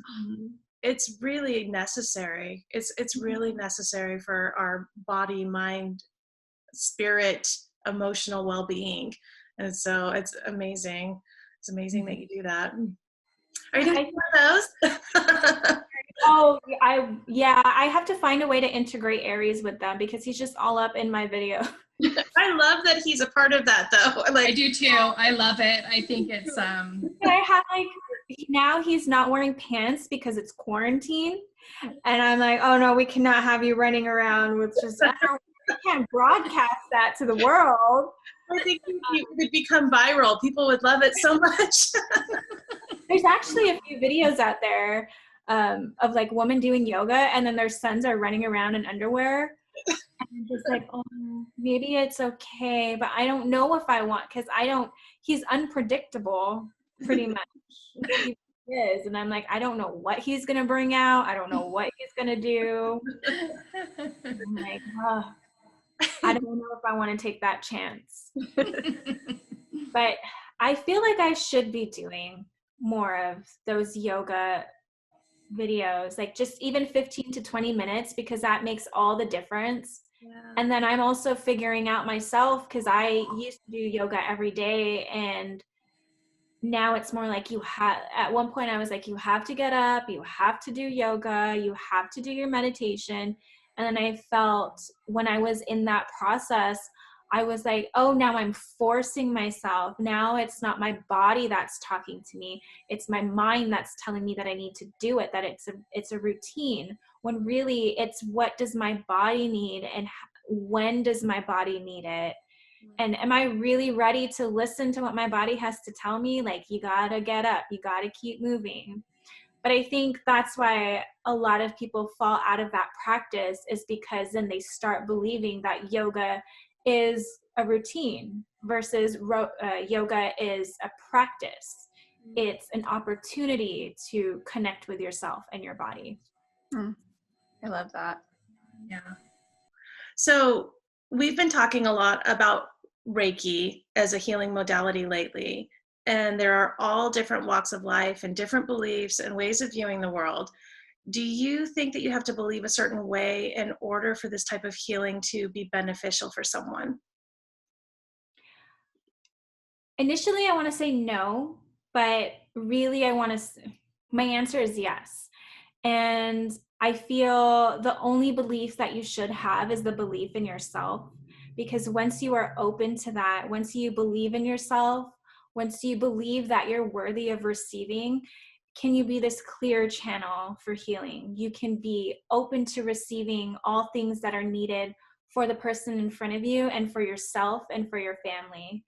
it's really necessary. It's really necessary for our body, mind, spirit, emotional well-being. And so it's amazing. It's amazing that you do that. Are you doing one of those? Oh, I have to find a way to integrate Aries with them, because he's just all up in my video. I love that he's a part of that, though. I do too. I love it. I think it's I have, like, now he's not wearing pants because it's quarantine, and I'm like, oh no, we cannot have you running around with just, we can't broadcast that to the world. I think it would become viral. People would love it so much. There's actually a few videos out there of like women doing yoga, and then their sons are running around in underwear. And I'm just like, oh, maybe it's okay, but I don't know if I want, because he's unpredictable pretty much. He is. And I'm like, I don't know what he's going to bring out. I don't know what he's going to do. I'm like, oh, I don't know if I want to take that chance. But I feel like I should be doing more of those yoga videos, like just even 15 to 20 minutes, because that makes all the difference. Yeah. And then I'm also figuring out myself, because I used to do yoga every day, and now it's more like at one point I was like, you have to get up, you have to do yoga, you have to do your meditation. And then I felt, when I was in that process, I was like, oh, now I'm forcing myself. Now it's not my body that's talking to me. It's my mind that's telling me that I need to do it, that it's a routine, when really it's, what does my body need and when does my body need it? And am I really ready to listen to what my body has to tell me? Like, you gotta get up, you gotta keep moving. But I think that's why a lot of people fall out of that practice, is because then they start believing that yoga is a routine versus yoga is a practice. It's an opportunity to connect with yourself and your body. I love that. Yeah. So we've been talking a lot about Reiki as a healing modality lately, and there are all different walks of life and different beliefs and ways of viewing the world. Do you think that you have to believe a certain way in order for this type of healing to be beneficial for someone? Initially, I want to say no, but really my answer is yes. And I feel the only belief that you should have is the belief in yourself, because once you are open to that, once you believe in yourself, once you believe that you're worthy of receiving, can you be this clear channel for healing? You can be open to receiving all things that are needed for the person in front of you and for yourself and for your family.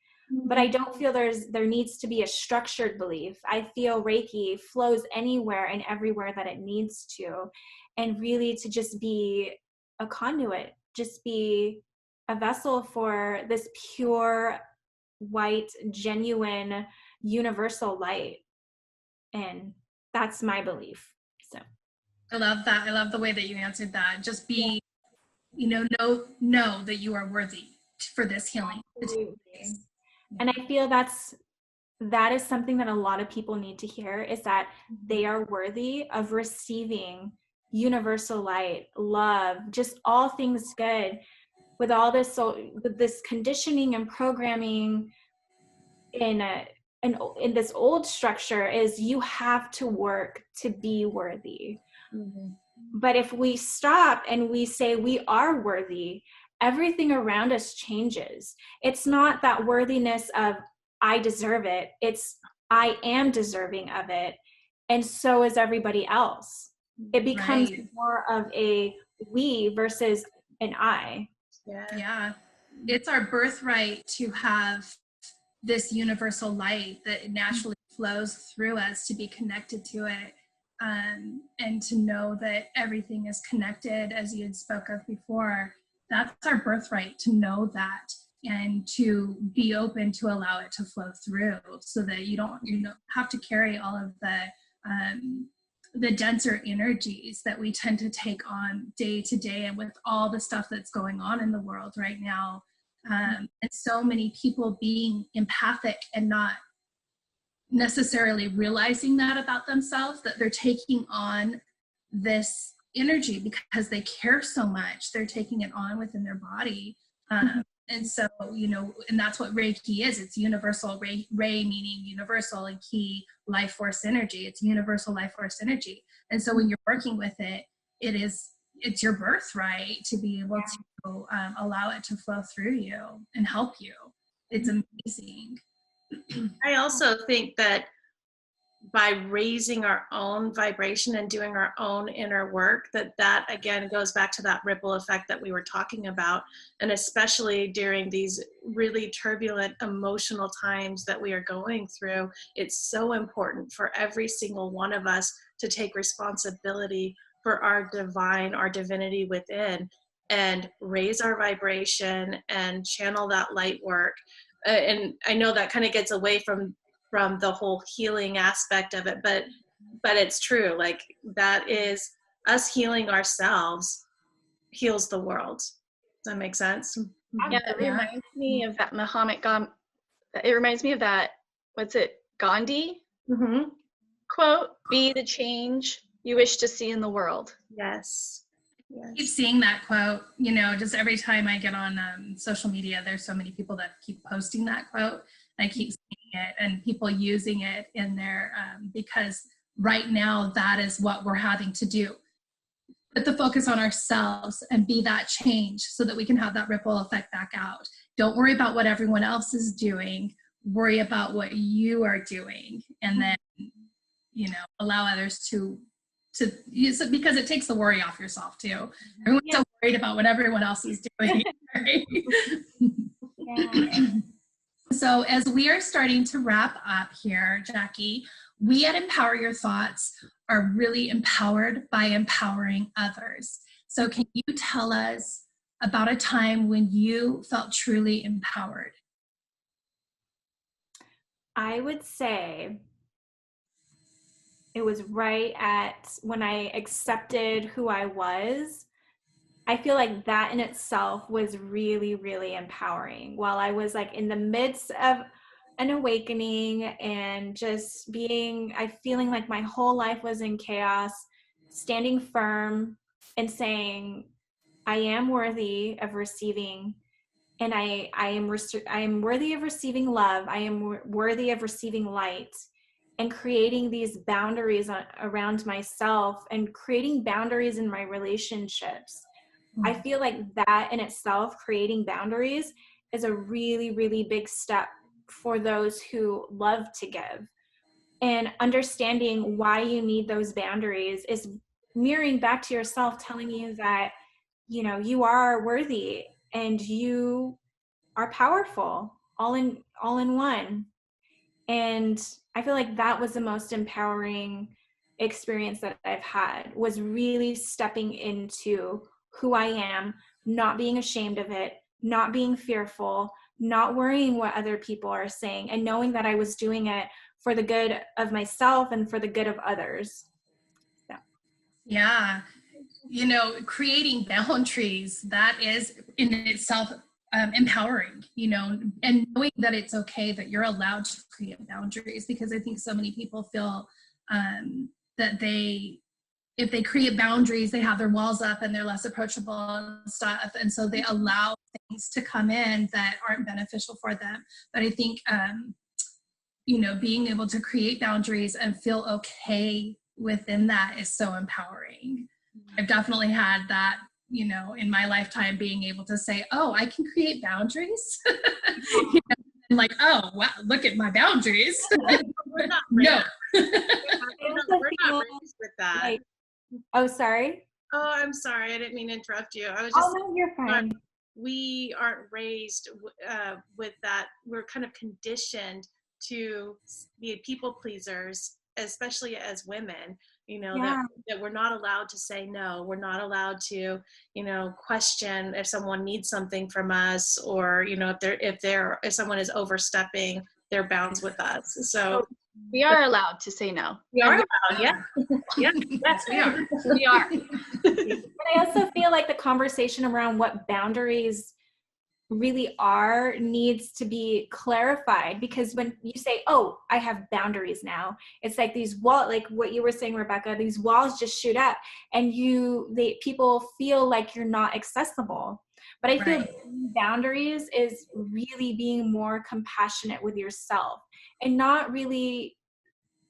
But I don't feel there needs to be a structured belief. I feel Reiki flows anywhere and everywhere that it needs to, and really to just be a conduit, just be a vessel for this pure, white, genuine, universal light. And that's my belief. So I love that. I love the way that you answered that. Just be, know that you are worthy for this healing. Absolutely. And I feel that is something that a lot of people need to hear, is that they are worthy of receiving universal light, love, just all things good. With all this, with this conditioning and programming in this old structure, is you have to work to be worthy. But if we stop and we say we are worthy, everything around us changes. It's not that worthiness of I deserve it. It's I am deserving of it. And so is everybody else. It becomes more of a we versus an I. Yeah. It's our birthright to have this universal light that naturally flows through us, to be connected to it. And to know that everything is connected, as you had spoke of before. That's our birthright, to know that, and to be open to allow it to flow through, so that you don't have to carry all of the denser energies that we tend to take on day to day, and with all the stuff that's going on in the world right now, and so many people being empathic and not necessarily realizing that about themselves, that they're taking on this energy because they care so much. They're taking it on within their body. And so, and that's what Reiki is. It's universal. Rei meaning universal, and Ki, life force energy. It's universal life force energy. And so when you're working with it, it's your birthright to be able to allow it to flow through you and help you. It's amazing. I also think that by raising our own vibration and doing our own inner work, that again goes back to that ripple effect that we were talking about. And especially during these really turbulent emotional times that we are going through, it's so important for every single one of us to take responsibility for our divinity within, and raise our vibration and channel that light work. And I know that kind of gets away from the whole healing aspect of it, but it's true. Like, that is us healing ourselves heals the world. Does that make sense? Yeah, it reminds me of that it reminds me of that, what's it, Gandhi quote, "Be the change you wish to see in the world." Yes. I keep seeing that quote, just every time I get on social media, there's so many people that keep posting that quote. I keep seeing it and people using it in there, because right now that is what we're having to do. Put the focus on ourselves and be that change, so that we can have that ripple effect back out. Don't worry about what everyone else is doing. Worry about what you are doing, and then, allow others to use it, because it takes the worry off yourself too. Everyone's so worried about what everyone else is doing. Right? So as we are starting to wrap up here, Jackie, we at Empower Your Thoughts are really empowered by empowering others. So can you tell us about a time when you felt truly empowered? I would say it was right at when I accepted who I was. I feel like that in itself was really, really empowering. While I was like in the midst of an awakening and just feeling like my whole life was in chaos, standing firm and saying, I am worthy of receiving, and I am worthy of receiving love. I am worthy of receiving light, and creating these boundaries around myself and creating boundaries in my relationships. I feel like that in itself, creating boundaries, is a really, really big step for those who love to give. And understanding why you need those boundaries is mirroring back to yourself, telling you that, you are worthy and you are powerful all in one. And I feel like that was the most empowering experience that I've had, was really stepping into who I am, not being ashamed of it, not being fearful, not worrying what other people are saying, and knowing that I was doing it for the good of myself and for the good of others. So. Yeah. You know, creating boundaries, that is in itself empowering, you know, and knowing that it's okay that you're allowed to create boundaries, because I think so many people feel that if they create boundaries, they have their walls up and they're less approachable and stuff. And so they allow things to come in that aren't beneficial for them. But I think, you know, being able to create boundaries and feel okay within that is so empowering. I've definitely had that, you know, in my lifetime, being able to say, oh, I can create boundaries. You know, and like, oh, wow, look at my boundaries. We're not No. we're not raised with that. Like, oh, sorry. Oh, I'm sorry. I didn't mean to interrupt you. I was just. Oh, no, you're fine. We aren't raised with that. We're kind of conditioned to be people pleasers, especially as women. You know, that we're not allowed to say no. We're not allowed to, you know, question if someone needs something from us, or, you know, if someone is overstepping their bounds with us. So we are allowed to say no. We are allowed, yeah. Yeah, yes, we are. We are. And I also feel like the conversation around what boundaries really are needs to be clarified, because when you say, oh, I have boundaries now, it's like these walls, like what you were saying, Rebecca, these walls just shoot up, and people feel like you're not accessible. But I feel boundaries is really being more compassionate with yourself, and not really,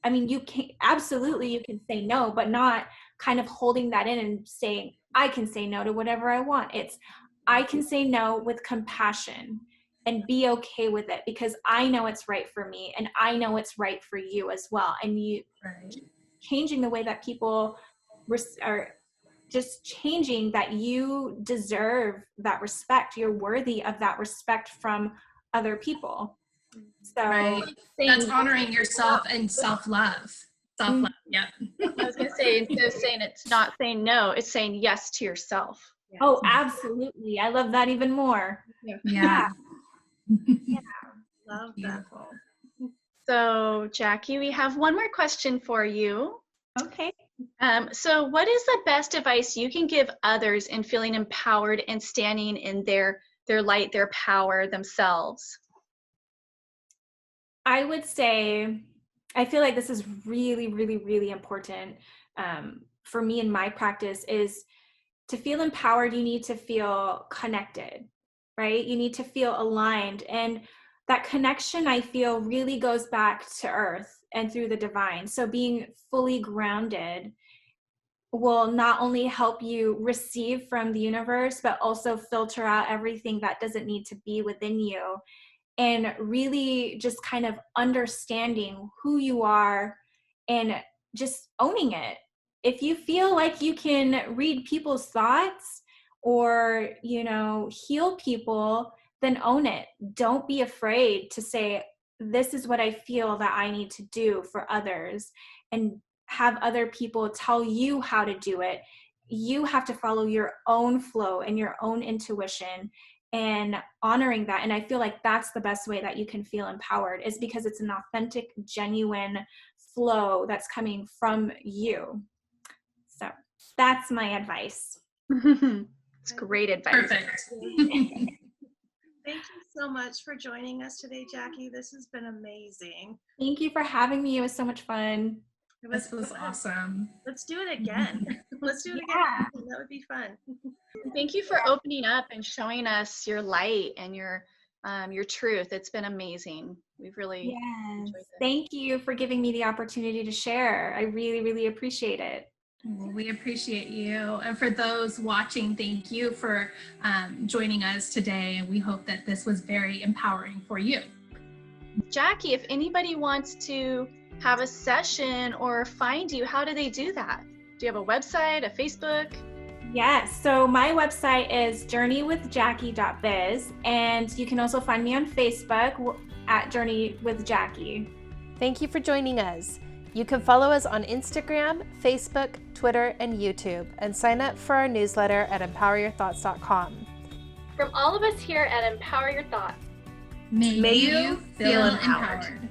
I mean, you can say no, but not kind of holding that in and saying, I can say no to whatever I want. It's, I can say no with compassion and be okay with it, because I know it's right for me, and I know it's right for you as well. And you changing the way that people are just changing that you deserve that respect. You're worthy of that respect from other people. So that's honoring yourself and self-love. Self-love, yeah. I was going to say, instead of saying it's not saying no, it's saying yes to yourself. Oh, absolutely. I love that even more. Yeah. Love that. So, Jackie, we have one more question for you. Okay. So what is the best advice you can give others in feeling empowered and standing in their light, their power themselves? I would say, I feel like this is really, really, really important for me in my practice, is to feel empowered, you need to feel connected, right? You need to feel aligned. And that connection, I feel, really goes back to earth and through the divine. So being fully grounded will not only help you receive from the universe, but also filter out everything that doesn't need to be within you. And really just kind of understanding who you are and just owning it. If you feel like you can read people's thoughts or, you know, heal people, then own it. Don't be afraid to say, this is what I feel that I need to do for others, and have other people tell you how to do it. You have to follow your own flow and your own intuition, and honoring that. And I feel like that's the best way that you can feel empowered, is because it's an authentic, genuine flow that's coming from you. So that's my advice. It's great advice. Perfect. Thank you so much for joining us today, Jackie. This has been amazing. Thank you for having me. It was so much fun. This was awesome. Let's do it again. Let's do it again. That would be fun. Thank you for opening up and showing us your light and your truth. It's been amazing. We've really enjoyed it. Thank you for giving me the opportunity to share. I really, really appreciate it. Well, we appreciate you. And for those watching, thank you for joining us today. And we hope that this was very empowering for you. Jackie, if anybody wants to have a session or find you, how do they do that? Do you have a website, a Facebook? Yes, so my website is journeywithjackie.biz, and you can also find me on Facebook at Journey with Jackie. Thank you for joining us. You can follow us on Instagram, Facebook, Twitter, and YouTube, and sign up for our newsletter at empoweryourthoughts.com. From all of us here at Empower Your Thoughts, May you feel empowered.